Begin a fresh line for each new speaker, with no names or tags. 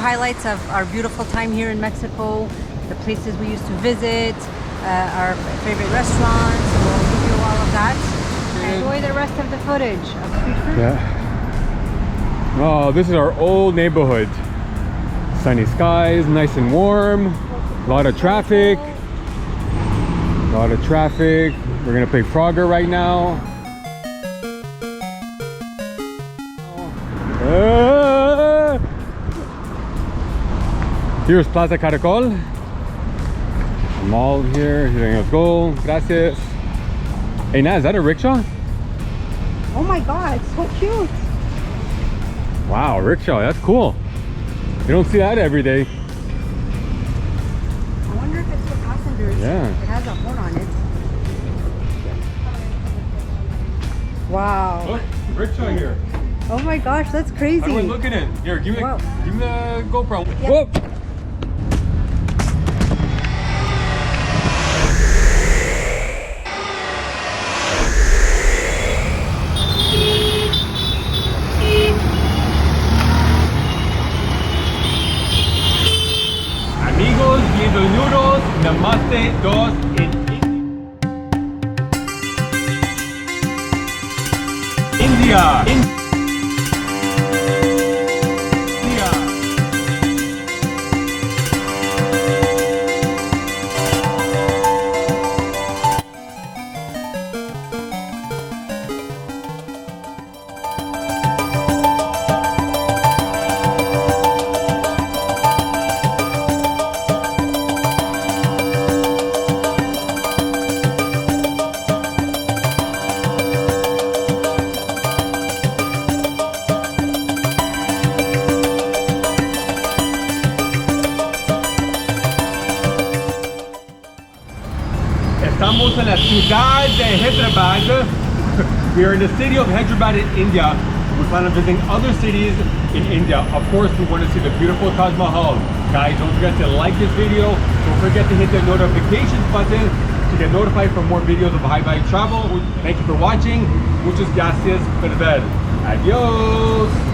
highlights of our beautiful time here in Mexico, the places we used to visit, our favorite restaurants. We'll give you all of that. Enjoy the rest of the footage.
Yeah. Oh, this is our old neighborhood. Sunny skies, nice and warm. A lot of traffic. We're gonna play Frogger right now. Here's Plaza Caracol. Mall here. Let's go. Gracias. Hey, Naz, is that a rickshaw?
Oh my God, so cute.
Wow, rickshaw. That's cool. You don't see that every day.
I wonder if it's for passengers.
Yeah.
It has a horn on it. Wow.
Look, rickshaw here.
Oh my gosh, that's crazy.
How do I look at it? Here, give me the GoPro.
Yep.
Whoa. Amigos, bienvenidos, namaste, dos en India. Estamos en la ciudad de Hyderabad. We are in the city of Hyderabad in India. We plan on visiting other cities in India. Of course, we want to see the beautiful Taj Mahal. Guys, don't forget to like this video. Don't forget to hit the notifications button to get notified for more videos of high value travel. Thank you for watching. Muchas gracias por ver. Adios.